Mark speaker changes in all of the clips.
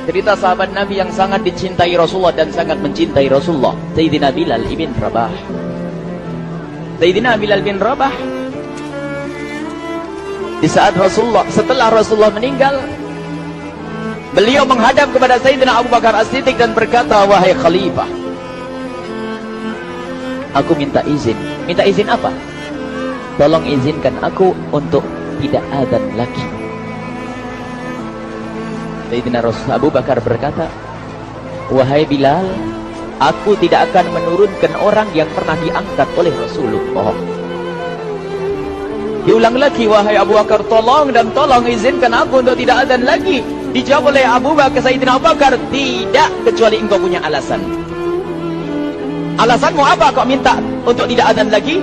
Speaker 1: Cerita sahabat Nabi yang sangat dicintai Rasulullah dan sangat mencintai Rasulullah, Sayyidina Bilal ibn Rabah. Sayyidina Bilal bin Rabah, di saat setelah Rasulullah meninggal, beliau menghadap kepada Sayyidina Abu Bakar As-Siddiq dan berkata, wahai khalifah, aku minta izin. Minta izin apa? Tolong izinkan aku untuk tidak adzan lagi. Sayyidina Abu Bakar berkata, wahai Bilal, aku tidak akan menurunkan orang yang pernah diangkat oleh Rasulullah. Diulang lagi, wahai Abu Bakar, tolong dan tolong izinkan aku untuk tidak adzan lagi. Dijawab oleh Abu Bakar, Sayyidina Abu Bakar, tidak, kecuali engkau punya alasan. Alasanmu apa kau minta untuk tidak adzan lagi?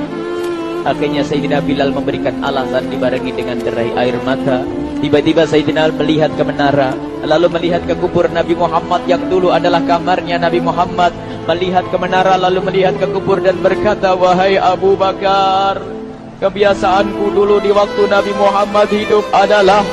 Speaker 1: Akhirnya Sayyidina Bilal memberikan alasan dibarengi dengan derai air mata. Tiba-tiba Sayyidina melihat ke menara, lalu melihat ke kubur Nabi Muhammad yang dulu adalah kamarnya Nabi Muhammad. Melihat ke menara, lalu melihat ke kubur dan berkata, wahai Abu Bakar, kebiasaanku dulu di waktu Nabi Muhammad hidup adalah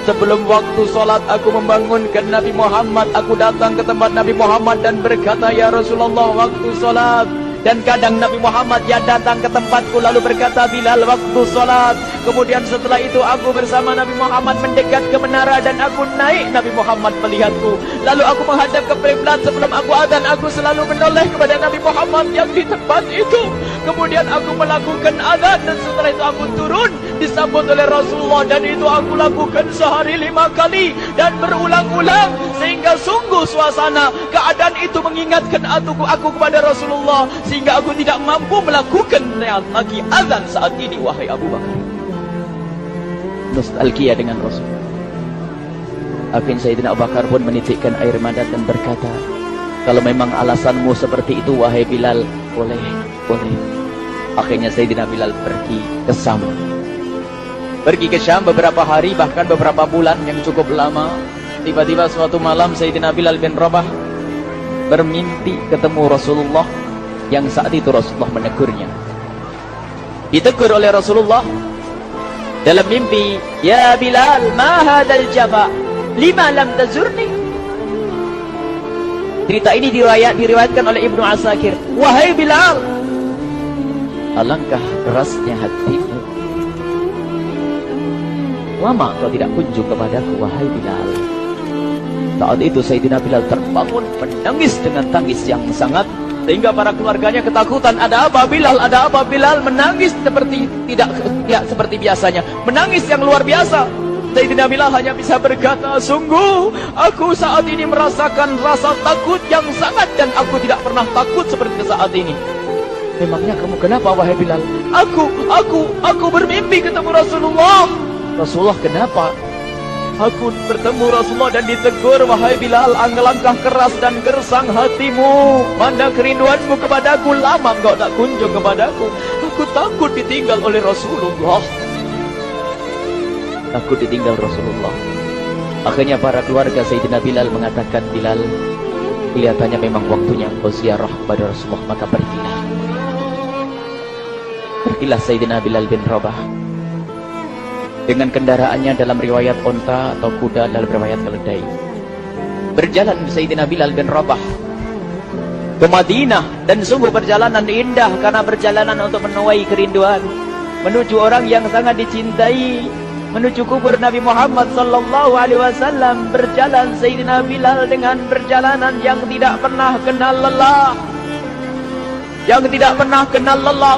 Speaker 1: sebelum waktu sholat aku membangunkan Nabi Muhammad. Aku datang ke tempat Nabi Muhammad dan berkata, ya Rasulullah, waktu sholat. Dan kadang Nabi Muhammad ya datang ke tempatku lalu berkata, Bilal, waktu sholat. Kemudian setelah itu aku bersama Nabi Muhammad mendekat ke menara dan aku naik. Nabi Muhammad melihatku. Lalu aku menghadap ke kiblat sebelum aku adzan. Aku selalu menoleh kepada Nabi Muhammad yang di tempat itu. Kemudian aku melakukan adzan dan setelah itu aku turun disambut oleh Rasulullah. Dan itu aku lakukan sehari 5 kali dan berulang-ulang. Sehingga sungguh suasana keadaan itu mengingatkan aku kepada Rasulullah. Sehingga aku tidak mampu melakukan lagi azan saat ini, wahai Abu Bakar. Nostalgia dengan Rasul. Akhirnya Sayyidina Abu Bakar pun menitikkan air mata dan berkata, kalau memang alasanmu seperti itu, wahai Bilal, boleh. Akhirnya Sayyidina Bilal pergi ke Syam. Pergi ke Syam beberapa hari, bahkan beberapa bulan yang cukup lama. Tiba-tiba suatu malam Sayyidina Bilal bin Rabah bermimpi ketemu Rasulullah, yang saat itu Rasulullah menegurnya. Ditegur oleh Rasulullah dalam mimpi, ya Bilal, ma hadal jafa, lima lam tazurni. Cerita ini diriwayatkan oleh Ibnu Asakir. Wahai Bilal, alangkah kerasnya hatimu, lama kau tidak kunjung kepadaku, wahai Bilal. Saat itu Sayyidina Bilal terbangun menangis dengan tangis yang sangat, sehingga para keluarganya ketakutan. Ada apa Bilal? Ada apa Bilal? Menangis seperti tidak seperti biasanya, menangis yang luar biasa. Sayyidina Bilal hanya bisa berkata, sungguh aku saat ini merasakan rasa takut yang sangat, dan aku tidak pernah takut seperti saat ini. Memangnya kamu kenapa, wahai Bilal? Aku bermimpi ketemu Rasulullah. Rasulullah, kenapa? Aku bertemu Rasulullah dan ditegur, wahai Bilal, alangkah keras dan gersang hatimu. Mana kerinduanmu kepadaku, lama engkau tak kunjung kepadaku. Aku takut ditinggal oleh Rasulullah. Takut ditinggal Rasulullah. Akhirnya para keluarga Sayyidina Bilal mengatakan, Bilal, kelihatannya memang waktunya engkau ziarah kepada Rasulullah, maka pergilah. Pergilah Sayyidina Bilal bin Rabah dengan kendaraannya, dalam riwayat onta atau kuda, dalam riwayat keledai. Berjalan Sayyidina Bilal bin Rabah ke Madinah, dan sungguh perjalanan indah karena perjalanan untuk menuai kerinduan, menuju orang yang sangat dicintai, menuju kubur Nabi Muhammad sallallahu alaihi wasallam. Berjalan Sayyidina Bilal dengan perjalanan yang tidak pernah kenal lelah,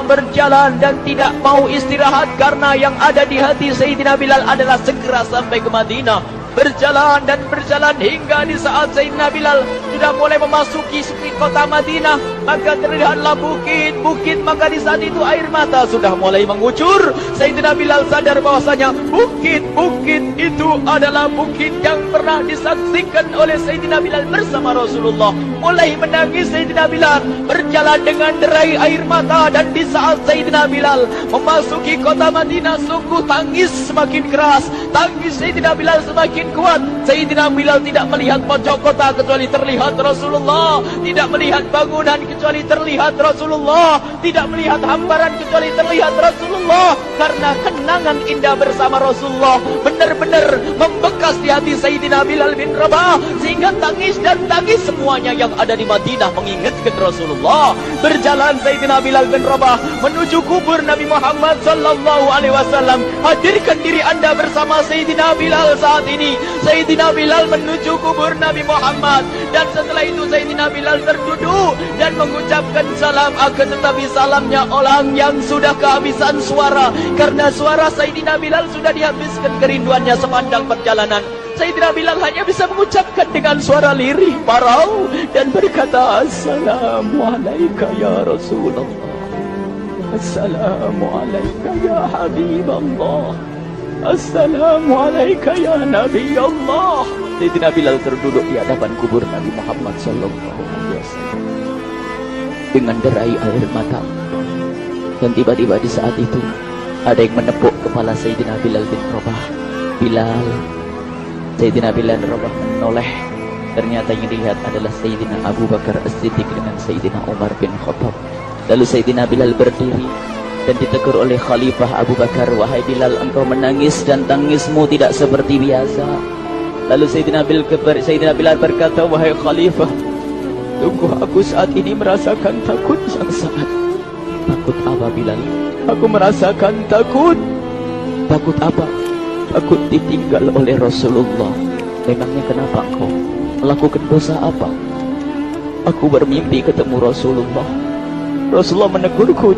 Speaker 1: berjalan dan tidak mau istirahat, karena yang ada di hati Sayyidina Bilal adalah segera sampai ke Madinah. Berjalan dan berjalan hingga di saat Sayyidina Bilal sudah mulai memasuki kota Madinah, maka terlihatlah bukit-bukit, maka di saat itu air mata sudah mulai mengucur. Sayyidina Bilal sadar bahwasanya bukit-bukit itu adalah bukit yang pernah disaksikan oleh Sayyidina Bilal bersama Rasulullah. Mulai menangis Sayyidina Bilal, berjalan dengan derai air mata, dan di saat Sayyidina Bilal memasuki kota Madinah, sungguh tangis semakin keras, tangis Sayyidina Bilal semakin semakin kuat. Sayyidina Bilal tidak melihat pojok kota kecuali terlihat Rasulullah, tidak melihat bangunan kecuali terlihat Rasulullah, tidak melihat hamparan kecuali terlihat Rasulullah. Karena kenangan indah bersama Rasulullah benar-benar membekas di hati Sayyidina Bilal bin Rabah, sehingga tangis dan tangis semuanya yang ada di Madinah mengingatkan Rasulullah. Berjalan Sayyidina Bilal bin Rabah menuju kubur Nabi Muhammad sallallahu alaihi wasallam. Hadirkan diri Anda bersama Sayyidina Bilal saat ini. Sayyidina Bilal menuju kubur Nabi Muhammad, dan setelah itu Sayyidina Bilal terduduk dan mengucapkan salam, akan tetapi salamnya orang yang sudah kehabisan suara, karena suara Sayyidina Bilal sudah dihabiskan kerinduannya sepanjang perjalanan. Sayyidina Bilal hanya bisa mengucapkan dengan suara lirih parau dan berkata, Assalamualaikum ya Rasulullah, Assalamualaikum ya Habiballah, Assalamualaikum ya Nabi Allah. Sayyidina Bilal terduduk di hadapan kubur Nabi Muhammad sallallahu alaihi wasallam dengan derai air mata. Dan tiba-tiba di saat itu ada yang menepuk kepala Sayyidina Bilal bin Rabah. Bilal. Sayyidina Bilal bin Rabah menoleh. Ternyata yang dilihat adalah Sayyidina Abu Bakar As-Siddiq dengan Sayyidina Umar bin Khattab. Lalu Sayyidina Bilal berdiri dan ditegur oleh Khalifah Abu Bakar, wahai Bilal, engkau menangis dan tangismu tidak seperti biasa. Lalu Sayyidina Bilal berkata, wahai Khalifah, sungguh aku saat ini merasakan takut yang sangat. Takut apa Bilal? Aku merasakan takut. Takut apa? Takut ditinggal oleh Rasulullah. Memangnya kenapa engkau melakukan dosa apa? Aku bermimpi ketemu Rasulullah. Rasulullah menegurku,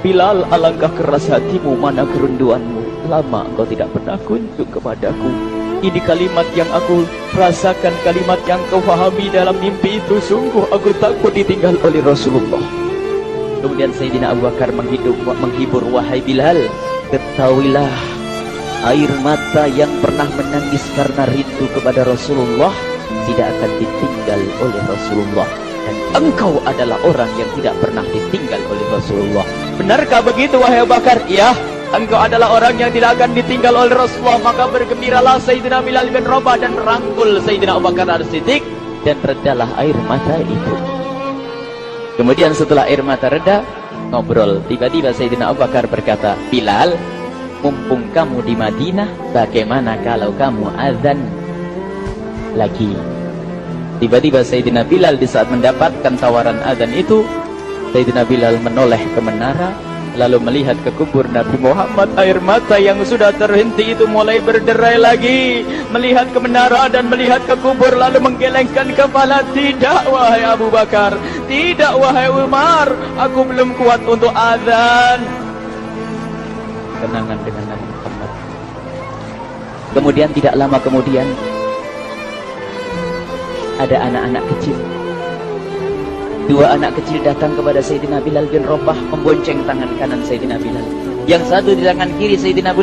Speaker 1: Bilal, alangkah keras hatimu, mana kerinduanmu. Lama engkau tidak pernah kunjung kepadaku. Ini kalimat yang aku rasakan, kalimat yang kau fahami dalam mimpi itu. Sungguh aku takut ditinggal oleh Rasulullah. Kemudian Sayyidina Abu Bakar menghibur, wahai Bilal, ketahuilah, air mata yang pernah menangis karena rindu kepada Rasulullah tidak akan ditinggal oleh Rasulullah. Dan engkau adalah orang yang tidak pernah ditinggal oleh Rasulullah. Benarkah begitu wahai Abu Bakar? Ya, engkau adalah orang yang tidak akan ditinggal oleh Rasulullah. Maka bergembiralah Sayyidina Bilal bin Rabah dan merangkul Sayyidina Abu Bakar As-Siddiq, dan redalah air mata itu. Kemudian setelah air mata reda, ngobrol. Tiba-tiba Sayyidina Abu Bakar berkata, Bilal, mumpung kamu di Madinah, bagaimana kalau kamu azan lagi? Tiba-tiba Sayyidina Bilal di saat mendapatkan tawaran azan itu, Sayyidina Bilal menoleh ke menara, lalu melihat ke kubur Nabi Muhammad. Air mata yang sudah terhenti itu mulai berderai lagi. Melihat ke menara dan melihat ke kubur, lalu menggelengkan kepala. Tidak wahai Abu Bakar, tidak wahai Umar, aku belum kuat untuk azan. Kenangan dengan Nabi Muhammad. Kemudian tidak lama kemudian ada anak-anak kecil. Dua anak kecil datang kepada Sayyidina Bilal bin Rabah, membonceng tangan kanan Sayyidina Bilal. Yang satu di tangan kiri Sayyidina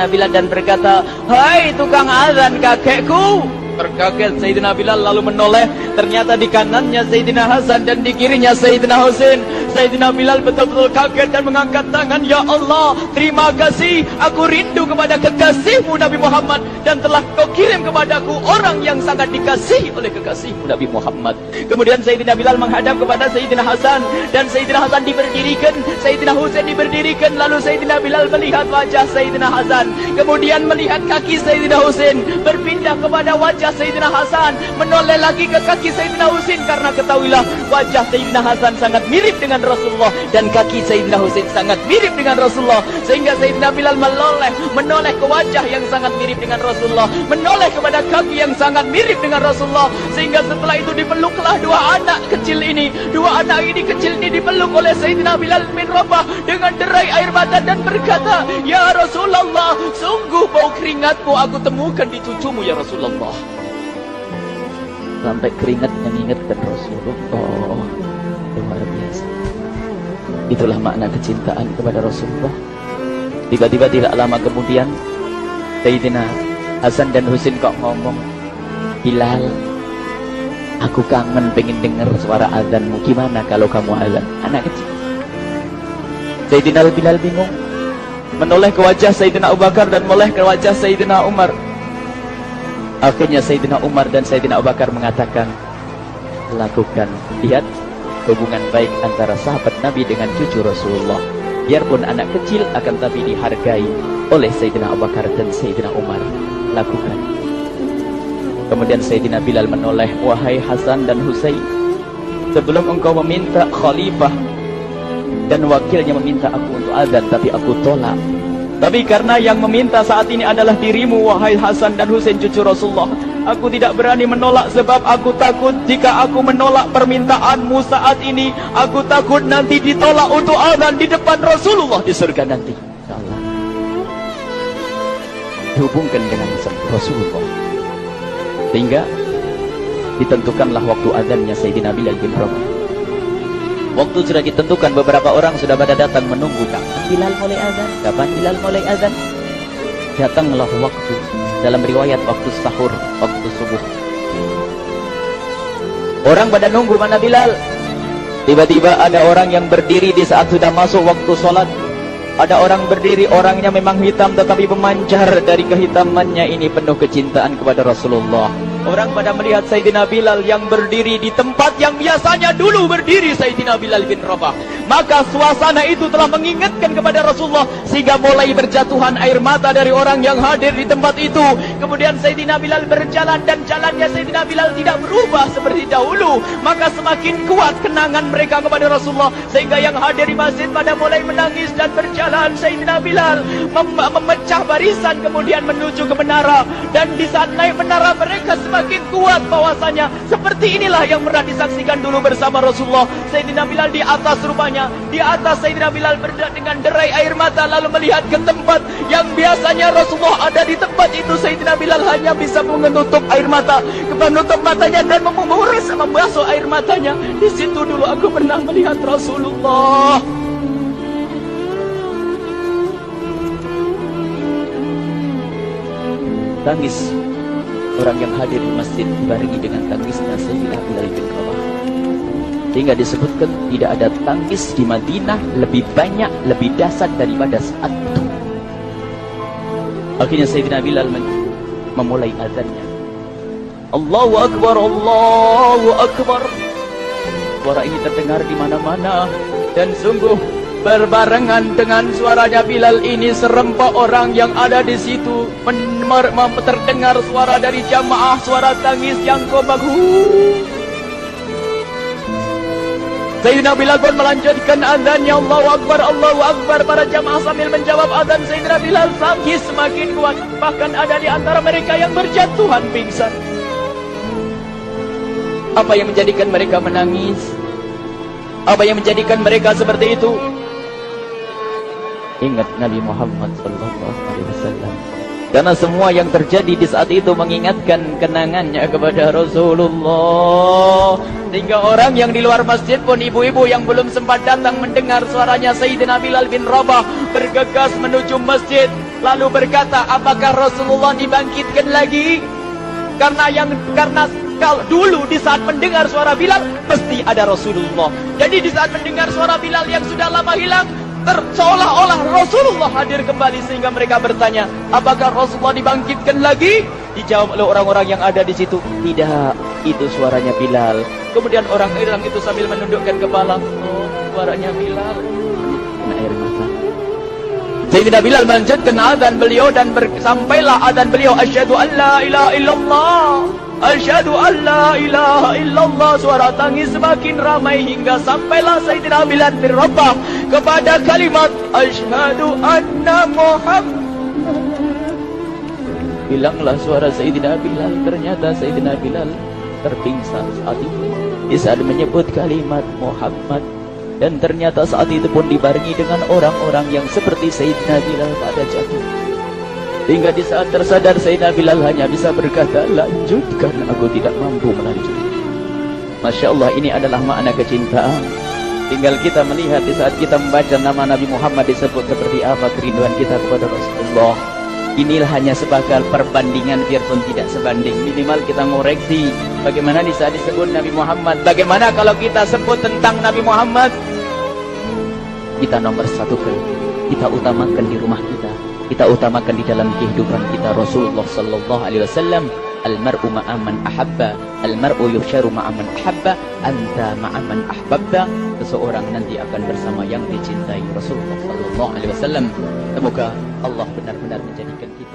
Speaker 1: Bilal dan berkata, hai tukang azan kakekku. Terkaget Sayyidina Bilal lalu menoleh. Ternyata di kanannya Sayyidina Hasan dan di kirinya Sayyidina Husain. Sayyidina Bilal betul-betul kaget dan mengangkat tangan. Ya Allah, terima kasih. Aku rindu kepada kekasihmu Nabi Muhammad, dan telah kau kirim kepadaku orang yang sangat dikasihi oleh kekasihmu Nabi Muhammad. Kemudian Sayyidina Bilal menghadap kepada Sayyidina Hasan, dan Sayyidina Hasan diberdirikan, Sayyidina Husain diberdirikan. Lalu Sayyidina Bilal melihat wajah Sayyidina Hasan, kemudian melihat kaki Sayyidina Husain, berpindah kepada wajah Sayyidina Hasan, menoleh lagi ke kaki Sayyidina Husain, karena ketahuilah wajah Sayyidina Hasan sangat mirip dengan Rasulullah dan kaki Sayyidina Husain sangat mirip dengan Rasulullah, sehingga Sayyidina Bilal menoleh ke wajah yang sangat mirip dengan Rasulullah, menoleh kepada kaki yang sangat mirip dengan Rasulullah, sehingga setelah itu dipeluklah dua anak kecil ini. Dua anak ini kecil ini dipeluk oleh Sayyidina Bilal bin Rabah dengan derai air mata dan berkata, ya Rasulullah, sungguh bau keringatmu aku temukan di cucumu ya Rasulullah. Sampai keringat mengingatkan Rasulullah. Luar biasa. Itulah makna kecintaan kepada Rasulullah. Tiba-tiba tidak lama kemudian Sayyidina Hasan dan Husain kok ngomong, Bilal, aku kangen pengen dengar suara azanmu. Gimana kalau kamu azan? Anak kecil. Sayyidina Bilal bingung, menoleh ke wajah Sayyidina Abu Bakar dan menoleh ke wajah Sayyidina Umar. Akhirnya Sayyidina Umar dan Sayyidina Abu Bakar mengatakan, lakukan. Lihat hubungan baik antara sahabat Nabi dengan cucu Rasulullah. Biarpun anak kecil, akan tapi dihargai oleh Sayyidina Abu Bakar dan Sayyidina Umar. Lakukan. Kemudian Sayyidina Bilal menoleh, wahai Hasan dan Husain, sebelum engkau meminta khalifah dan wakilnya meminta aku untuk azan, tapi aku tolak. Tapi karena yang meminta saat ini adalah dirimu, wahai Hasan dan Husain cucu Rasulullah, aku tidak berani menolak, sebab aku takut jika aku menolak permintaanmu saat ini, aku takut nanti ditolak untuk azan di depan Rasulullah di surga nanti. Allah dihubungkan dengan Rasulullah, sehingga ditentukanlah waktu azannya Sayyidina Bilal bin Rabah. Waktu sudah ditentukan, beberapa orang sudah pada datang menunggu, kapan Bilal mulai azan, kapan Bilal mulai azan. Datanglah waktu, dalam riwayat waktu sahur, waktu subuh. Orang pada nunggu mana Bilal. Tiba-tiba ada orang yang berdiri di saat sudah masuk waktu sholat. Ada orang berdiri, orangnya memang hitam tetapi memancar dari kehitamannya ini penuh kecintaan kepada Rasulullah. Orang pada melihat Sayyidina Bilal yang berdiri di tempat yang biasanya dulu berdiri Sayyidina Bilal bin Rabah. Maka suasana itu telah mengingatkan kepada Rasulullah, sehingga mulai berjatuhan air mata dari orang yang hadir di tempat itu. Kemudian Sayyidina Bilal berjalan, dan jalannya Sayyidina Bilal tidak berubah seperti dahulu. Maka semakin kuat kenangan mereka kepada Rasulullah, sehingga yang hadir di masjid pada mulai menangis dan berjalan. Sayyidina Bilal memecah barisan kemudian menuju ke menara, dan di saat naik menara mereka semakin kuat bahwasanya seperti inilah yang pernah disaksikan dulu bersama Rasulullah. Sayyidina Bilal di atas rupanya, di atas Sayyidina Bilal berada dengan derai air mata, lalu melihat ke tempat yang biasanya Rasulullah ada di tempat itu. Sayyidina Bilal hanya bisa menutup air mata, menutup matanya dan membasuh air matanya. Di situ dulu aku pernah melihat Rasulullah. Tangis orang yang hadir di masjid dibarengi dengan tangisnya Sayyidina Bilal bin Rabah. Hingga disebutkan tidak ada tangis di Madinah lebih banyak, lebih dahsyat daripada saat itu. Akhirnya Sayyidina Bilal memulai azannya. Allahu Akbar, Allahu Akbar. Suara ini terdengar di mana-mana, dan sungguh berbarengan dengan suaranya Bilal ini serempak orang yang ada di situ terdengar suara dari jamaah, suara tangis yang kombahu. Sayyidina Bilal pun melanjutkan azannya, Allahu Akbar, Allahu Akbar. Para jamaah sambil menjawab azan Sayyidina Bilal, tangis semakin kuat. Bahkan ada di antara mereka yang berjatuhan pingsan. Apa yang menjadikan mereka menangis? Apa yang menjadikan mereka seperti itu? Ingat Nabi Muhammad SAW. Karena semua yang terjadi di saat itu mengingatkan kenangannya kepada Rasulullah. Sehingga orang yang di luar masjid pun, ibu-ibu yang belum sempat datang mendengar suaranya Sayyidina Bilal bin Rabah, bergegas menuju masjid, lalu berkata, apakah Rasulullah dibangkitkan lagi? Karena kalau dulu di saat mendengar suara Bilal pasti ada Rasulullah. Jadi di saat mendengar suara Bilal yang sudah lama hilang, seolah-olah Rasulullah hadir kembali, sehingga mereka bertanya, apakah Rasulullah dibangkitkan lagi? Dijawab oleh orang-orang yang ada di situ, tidak, itu suaranya Bilal. Kemudian orang itu sambil menundukkan kepala, oh, suaranya Bilal. Kena air mata. Sayyidina Bilal melanjutkan azan beliau, dan sampailah azan beliau, asyhadu an la ilaha illallah, asyhadu an la ilaha illallah. Suara tangis semakin ramai hingga sampailah Sayyidina Bilal bin Rabah kepada kalimat asyhadu anna Muhammad. Bilanglah suara Sayyidina Bilal. Ternyata Sayyidina Bilal terpingsan saat itu di saat menyebut kalimat Muhammad. Dan ternyata saat itu pun dibarengi dengan orang-orang yang seperti Sayyidina Bilal pada jatuh. Hingga di saat tersadar Sayyidina Bilal hanya bisa berkata, lanjutkan, aku tidak mampu melanjutkan. Masya Allah, ini adalah makna kecintaan. Tinggal kita melihat di saat kita membaca nama Nabi Muhammad disebut seperti apa kerinduan kita kepada Rasulullah. Inilah hanya sebagai perbandingan, biarpun tidak sebanding. Minimal kita ngoreksi bagaimana di saat disebut Nabi Muhammad. Bagaimana kalau kita sebut tentang Nabi Muhammad, kita nomor satu, kita utamakan di rumah kita, kita utamakan di dalam kehidupan kita Rasulullah Sallallahu Alaihi Wasallam Al-mar'u ma'aman ahabba, al-mar'u yuhsyaru ma'aman ahabba, anta ma'aman ahbabta. Seseorang nanti akan bersama yang dicintai Rasulullah sallallahu alaihi wasallam. Semoga Allah benar-benar menjadikan kita